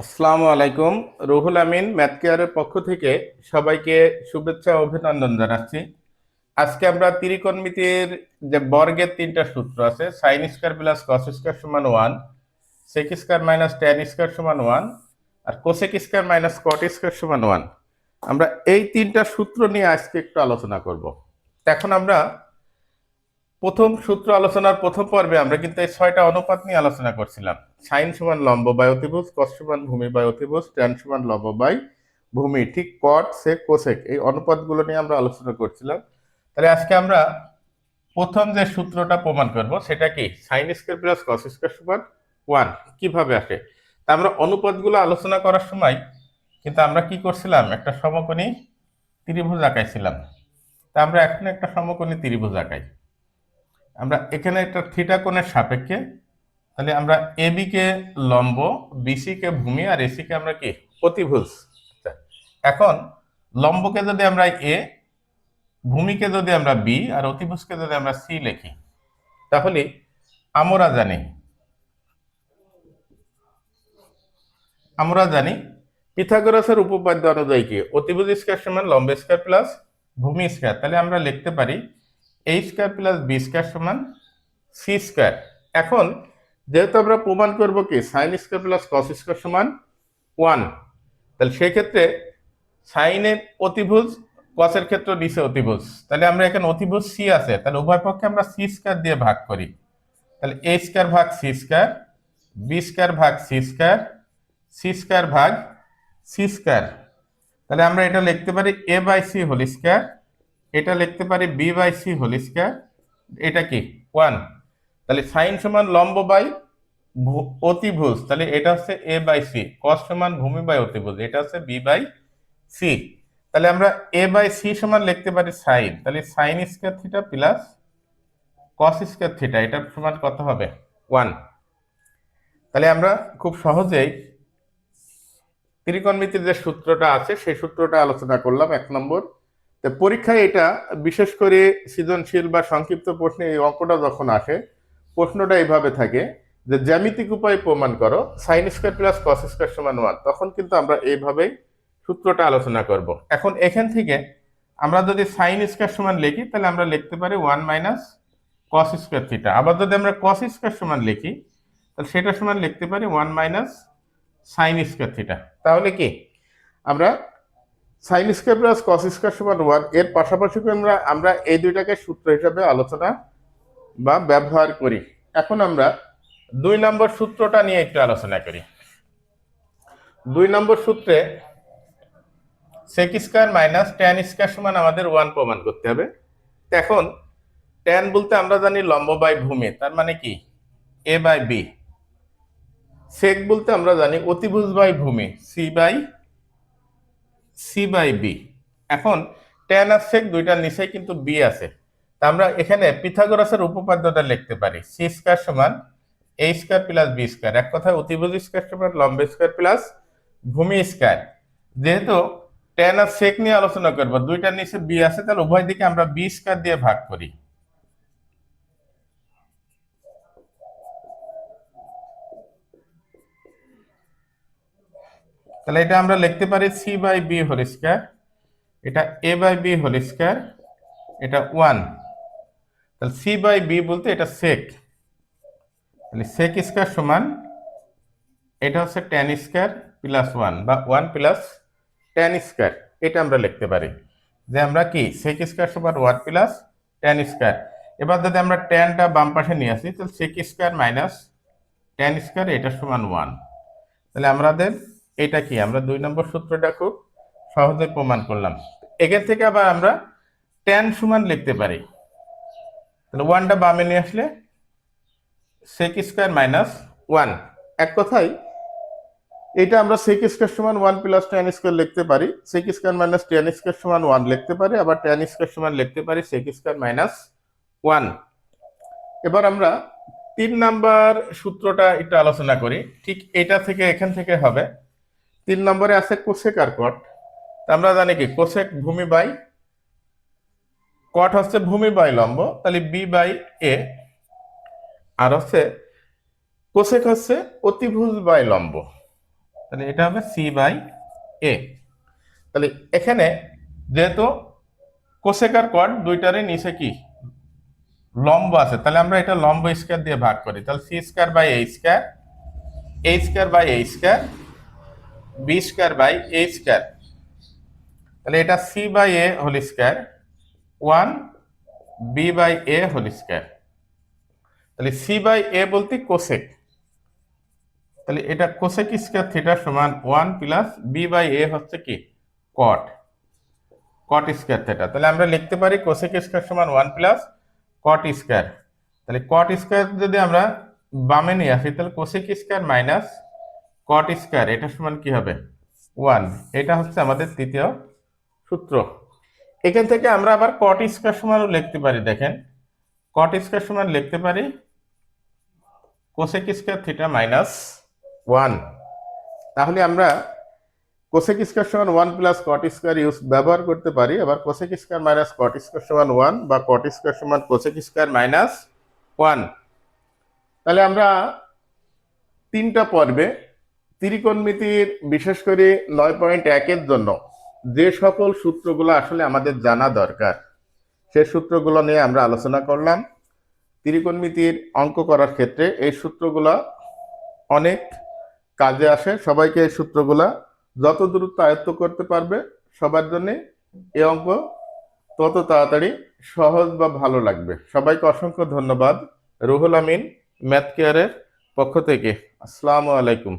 আসসালামু আলাইকুম। রুহুল আমিন ম্যাথ কেয়ারের পক্ষ থেকে সবাইকে শুভেচ্ছা ও অভিনন্দন জানাচ্ছি। আজকে আমরা ত্রিকোণমিতির যে বর্গের তিনটা সূত্র আছে, sine square plus cos square সমান 1, sec square minus tan square সমান 1, আর cosec square minus cot square সমান 1, আমরা এই তিনটা সূত্র নিয়ে আজকে একটু আলোচনা করব। এখন আমরা প্রথম সূত্র আলোচনার প্রথম পর্বে আমরা কিন্তু এই ছয়টা অনুপাত নিয়ে আলোচনা করছিলাম। সাইন সমান লম্ব বাই অতিভুজ, কস সমান ভূমি বাই অতিভুজ, ট্যান সমান লম্ব বাই ভূমি, ঠিক কট সেক কোসেক এই অনুপাতগুলো নিয়ে আমরা আলোচনা করছিলাম। তাহলে আজকে আমরা প্রথম যে সূত্রটা প্রমাণ করব সেটা কি, sign square plus cos square সমান 1 কিভাবে আসে। তা আমরা অনুপাতগুলো আলোচনা করার সময় কিন্তু আমরা কি করছিলাম, একটা সমকোণী ত্রিভুজ আঁকাইছিলাম। তা আমরা এখন একটা সমকোণী ত্রিভুজ আঁকাই। আমরা এখানে একটা থিটা কোণের সাপেক্ষে, তাহলে আমরা এবি কে লম্ব, বিসি কে ভূমি, আর এসি কে আমরা কি অতিভুজ। আচ্ছা, এখন লম্বকে যদি আমরা এ, ভূমিকে যদি আমরা বি, আর অতিভুজকে যদি আমরা সি লিখি, তাহলে আমরা জানি আমরা জানি পিথাগোরাসের উপপাদ্য অনুযায়ী কি অতিভুজ স্কয়ার সমান লম্ব স্কয়ার প্লাস ভূমি স্কয়ার। তাহলে আমরা লিখতে পারি এ স্কয়ার প্লাস বি স্কয়ার সমান সি স্কয়ার। এখন যেহেতু আমরা প্রমাণ করব কি sign square plus cos square সমান 1, তাহলে সেই ক্ষেত্রে সাইনের অতিভুজ, কসের ক্ষেত্রে নিচে অতিভুজ, তাহলে আমরা এখানে অতিভুজ সি আছে, তাহলে উভয় পক্ষে আমরা সি স্কয়ার দিয়ে ভাগ করি। তাহলে এ স্কয়ার ভাগ সি স্কয়ার, বি স্কয়ার ভাগ সি স্কয়ার, সি স্কয়ার ভাগ সি স্কয়ার। তাহলে আমরা এটা লিখতে পারি A by C whole square, এটা লিখতে পারি B by C whole square, এটা কি 1। তাহলে সাইন সমান লম্ব বাই অতিভুজ, তাহলে এটা হচ্ছে এ বাই সি, কস সমান ভূমি বাই অতিভুজ, এটা হচ্ছে বি বাই সি। তাহলে আমরা এ বাই সি সমান লিখতে পারি সাইন, তাহলে sine square theta plus cos square theta, এটা সমান কত হবে 1। তাহলে আমরা খুব সহজেই ত্রিকোণমিতির যে সূত্রটা আছে সেই সূত্রটা আলোচনা করলাম 1 নম্বর। তো পরীক্ষায় এটা বিশেষ করে সৃজনশীল বা সংক্ষিপ্ত প্রশ্নে এই অঙ্কটা যখন আসে, প্রশ্নটা এইভাবে থাকে যে জ্যামিতিক উপায়ে প্রমাণ করো sign square plus cos square সমান 1, তখন কিন্তু আমরা এইভাবেই সূত্রটা আলোচনা করব। এখন এখান থেকে আমরা যদি সাইন স্কয়ার সমান লিখি, তাহলে আমরা লিখতে পারি 1 মাইনাস কস স্কয়ার থিটা। আবার যদি আমরা কস স্কয়ার সমান লিখি, তাহলে সেটা সমান লিখতে পারি 1 মাইনাস সাইন স্কয়ার থিটা। তাহলে কি আমরা sign square plus cos square সমান 1 এর পাশাপাশি আমরা আমরা এই দুইটাকে সূত্র হিসাবে আলোচনা বা ব্যবহার করি। এখন আমরা 2 নম্বর সূত্রটা নিয়ে একটু আলোচনা করি। 2 নম্বর সূত্রে sec square minus tan square সমান আমাদের 1 প্রমাণ করতে হবে। তো এখন ট্যান বলতে আমরা জানি লম্ব বাই ভূমি, তার মানে কি এ বাই বি। সেক বলতে আমরা জানি অতিভুজ বাই ভূমি, সি বাই বি। এখন ট্যান আর সেক দুইটার নিচে কিন্তু বি আছে, তা আমরা এখানে পিথাগোরাসের উপপাদ্যটা লিখতে পারি সি স্কয়ার সমান এ স্কয়ার প্লাস বি স্কয়ার। এক কথায় অতিভুজ স্কয়ার সমান লম্ব স্কয়ার প্লাস ভূমি স্কয়ার। যেহেতু ট্যান আর সেক নিয়ে আলোচনা করবো, দুইটার নিচে বি আছে, তাহলে উভয় দিকে আমরা বি স্কয়ার দিয়ে ভাগ করি। তাহলে এটা আমরা লিখতে পারি C by B whole square, এটা A by B whole square, এটা 1। তাহলে সি বাই বি বলতে এটা সেক, তাহলে সেক স্কয়ার সমান এটা হচ্ছে ট্যান স্কয়ার প্লাস 1 বা 1 প্লাস ট্যান স্কয়ার। এটা আমরা লিখতে পারি যে আমরা কি সেক স্কয়ার সমান 1 প্লাস ট্যান স্কয়ার। এবার যদি আমরা ট্যানটা বাম পাশে নিয়ে আসি, তাহলে sec square minus tan square এটা সমান 1। তাহলে আমাদের এটা কি, আমরা 2 নম্বর সূত্রটা খুব সহজে প্রমাণ করলাম। এখান থেকে আবার আমরা ট্যান সমান লিখতে পারি, তাহলে 1টা বামে নিয়ে আসলে সেক স্কয়ার মাইনাস 1। এক কথায় এটা আমরা সেক স্কয়ার সমান 1 প্লাস ট্যান স্কয়ার লিখতে পারি, sec square minus tan square সমান 1 লিখতে পারি, আবার ট্যান স্কয়ার সমান লিখতে পারি সেক স্কয়ার মাইনাস 1। এবার আমরা 3 নম্বর সূত্রটা একটু আলোচনা করি। ঠিক এটা থেকে এখান থেকে হবে 3 নম্বরে আছে কোসেক আর কট। আমরা জানি কি কোসেক ভূমি বাই কট হচ্ছে ভূমি বাই লম্ব, তাহলে বি বাই এ, আর হচ্ছে কোসেক হচ্ছে অতিভুজ বাই লম্ব, তাহলে এটা হবে সি বাই এ। তাহলে এখানে যেহেতু কোসেক আর কট দুইটারই নিচে কি লম্ব আছে, তাহলে আমরা এটা লম্ব স্কয়ার দিয়ে ভাগ করি। তাহলে C square by A square by A square, B square by A square. তাহলে এটা C by A whole square one B by A whole square. তাহলে সি বাই এ বলতে কোসেক, তাহলে এটা কোসেক স্কয়ার থিটা সমান one plus B by A হচ্ছে কি কট, কট square theta. তাহলে আমরা লিখতে পারি কোসেক স্কয়ার সমান ওয়ান প্লাস কট স্কয়ার। তাহলে কট স্কয়ার যদি আমরা বামে নিয়ে আসি তাহলে cosec square minus cot square এটা সমান কি হবে ওয়ান। এটা হচ্ছে আমাদের তৃতীয় সূত্র। এখান থেকে আমরা আবার কট স্কয়ার সমানও লিখতে পারি। দেখেন কট স্কয়ার সমান লিখতে পারি cosec square theta minus one. তাহলে আমরা কোসেক স্কয়ার সমান ওয়ান প্লাস কট স্কয়ার ব্যবহার করতে পারি। আবার cosec square minus cot square সমান ওয়ান বা কট স্কয়ার সমান কোসেক স্কয়ার মাইনাস ওয়ান। তাহলে আমরা তিনটা পর্বে ত্রিকোণমিতির বিশেষ করে 9.1 জন্য যে সকল সূত্রগুলো আসলে আমাদের জানা দরকার সেই সূত্রগুলো নিয়ে আমরা আলোচনা করলাম। ত্রিকোণমিতির অঙ্ক করার ক্ষেত্রে এই সূত্রগুলো অনেক কাজে আসে। সবাইকে এই সূত্রগুলো যত দ্রুত আয়ত্ত করতে পারবে সবার জন্য এই অঙ্ক তত তাড়াতাড়ি সহজ বা ভালো লাগবে। সবাইকে অসংখ্য ধন্যবাদ। রুহুল আমিন ম্যাথ কেয়ারের পক্ষ থেকে। আসসালামু আলাইকুম।